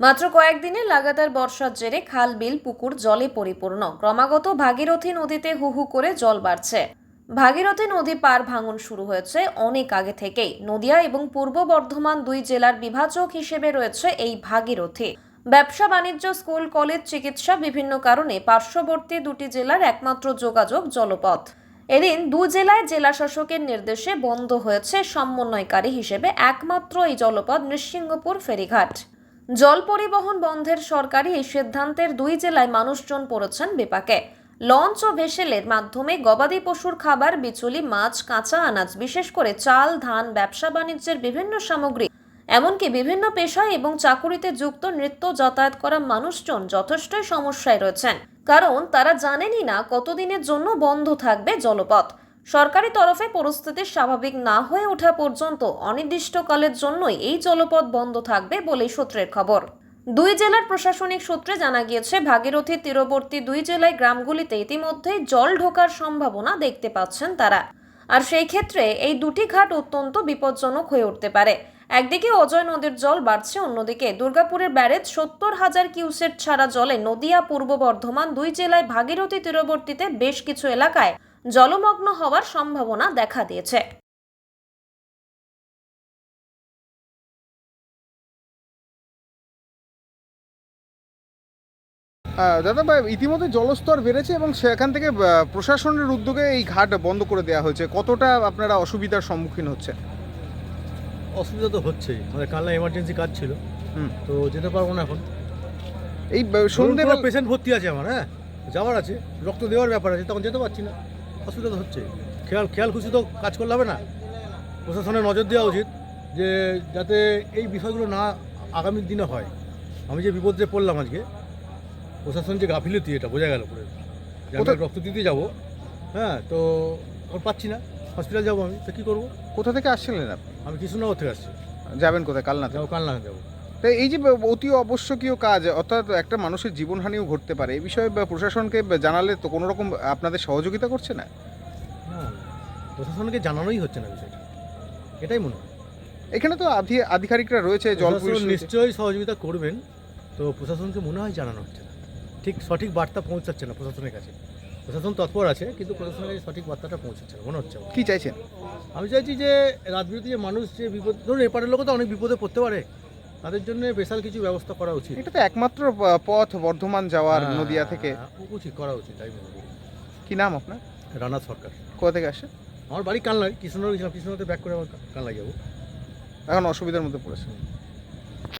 মাত্র কয়েকদিনে লাগাতার বর্ষার জেরে খাল বিল পুকুর জলে পরিপূর্ণ। ক্রমাগত ভাগীরথী নদীতে হু হু করে জল বাড়ছে। ভাগীরথী নদী পার ভাঙন শুরু হয়েছে অনেক আগে থেকেই। নদিয়া এবং পূর্ব বর্ধমান দুই জেলার বিভাজক হিসেবে রয়েছে এই ভাগীরথী। ব্যবসা বাণিজ্য, স্কুল, কলেজ, চিকিৎসা বিভিন্ন কারণে পার্শ্ববর্তী দুটি জেলার একমাত্র যোগাযোগ জলপথ। এদিন দু জেলায় জেলা শাসকের নির্দেশে বন্ধ হয়েছে সমন্বয়কারী হিসেবে একমাত্র এই জলপথ নৃসিংহপুর ফেরিঘাট। জল পরিবহন বন্ধের সরকারি এই সিদ্ধান্তের দুই জেলায় মানুষজন পড়েছেন বিপাকে। লঞ্চ ও ভেসেলের মাধ্যমে গবাদি পশুর খাবার, বিচুলি, মাছ, কাঁচা আনাজ, বিশেষ করে চাল, ধান, ব্যবসা বাণিজ্যের বিভিন্ন সামগ্রী, এমনকি বিভিন্ন পেশায় এবং চাকুরিতে যুক্ত নিত্য যাতায়াত করা মানুষজন যথেষ্টই সমস্যায় রয়েছেন। কারণ তারা জানেনই না কতদিনের জন্য বন্ধ থাকবে জলপথ। সরকারি তরফে পরিস্থিতি স্বাভাবিক না হয়ে ওঠা পর্যন্ত অনির্দিষ্টকালের জন্যই এই জলপথ বন্ধ থাকবে বলে সূত্রের খবর। দুই জেলার প্রশাসনিক সূত্রে জানা গিয়েছে, ভাগীরথীর তীরবর্তী দুই জেলায় গ্রামগুলিতে ইতিমধ্যেই জল ঢোকার সম্ভাবনা দেখতে পাচ্ছেন তারা। আর সেই ক্ষেত্রে এই দুটি ঘাট অত্যন্ত বিপজ্জনক হয়ে উঠতে পারে। একদিকে অজয় নদীর জল বাড়ছে, অন্যদিকে দুর্গাপুরের ব্যারেজ 70,000 কিউসেক ছাড়া জলে নদিয়া, পূর্ব বর্ধমান দুই জেলায় ভাগীরথী তীরবর্তীতে বেশ কিছু এলাকায় জলমগ্ন হওয়ার সম্ভাবনা দেখা দিয়েছে। দাদা ভাই, ইতিমধ্যে জলস্তর বেড়েছে এবং সেখান থেকে প্রশাসনের উদ্যোগে এই ঘাট বন্ধ করে দেওয়া হয়েছে। কতটা আপনারা অসুবিধার সম্মুখীন হচ্ছেন? অসুবিধা তো হচ্ছেই, মানে কালনা এমার্জেন্সি কাজ ছিল, তো যেতে পারবো না এখন। এই সন্ধ্যেবেলা পেশেন্ট ভর্তি আছে আমার, হ্যাঁ যাওয়ার আছে, রক্ত দেওয়ার ব্যাপার আছে, তখন যেতে পারছি না। অসুবিধা তো হচ্ছে। খেয়াল খুশি তো কাজ করলে হবে না। প্রশাসনের নজর দেওয়া উচিত যে যাতে এই বিষয়গুলো না আগামী দিনে হয়। আমি যে বিপদে পড়লাম আজকে, প্রশাসন যে গাফিলতি এটা বোঝা গেল পরে। যে আমি রক্ত দিতে যাবো, হ্যাঁ, তো পাচ্ছি না, হসপিটাল যাবো, আমি তো কী করবো? কোথা থেকে আসছিলেন আপনি? আমি কৃষ্ণনগর থেকে আসছি। যাবেন কোথায়? কালনাতে? কালনা যাবো। তো এই যে অতি আবশ্যকীয় কাজ, অর্থাৎ একটা মানুষের জীবনহানিও ঘটতে পারে, এই বিষয়ে প্রশাসনকে জানালে তো কোনো রকম আপনাদের সহযোগিতা করছে না? না, প্রশাসনকে জানানোই হচ্ছে না বিষয়টা, এটাই মনে হয়। এখানে তো আধিকারিকরা রয়েছে, জল প্রশাসন নিশ্চয়ই সহযোগিতা করবেন, তো প্রশাসনকে মনে হয় জানানো হচ্ছে না, ঠিক সঠিক বার্তা পৌঁছাচ্ছে না প্রশাসনের কাছে। প্রশাসন তৎপর আছে, কিন্তু প্রশাসনের কাছে সঠিক বার্তাটা পৌঁছাচ্ছে না মনে হচ্ছে। কি চাইছেন? আমি চাইছি যে রাত বিরতি যে মানুষ যে বিপদ, ধরুন এপারের লোক তো অনেক বিপদে পড়তে পারে, তাদের জন্য স্পেশাল কিছু ব্যবস্থা করা উচিত। এটা তো একমাত্র পথ বর্ধমান যাওয়ার, নদিয়া থেকে। উচিত করা উচিত, তাই মনে করি। কি নাম আপনার? রানা সরকার। কোথা থেকে আসে? আমার বাড়ি কালনায়, কৃষ্ণনগর গেছিলাম, কৃষ্ণনগর ব্যাক করে আবার কালনায় যাবো। এখন অসুবিধার মধ্যে পড়েছে।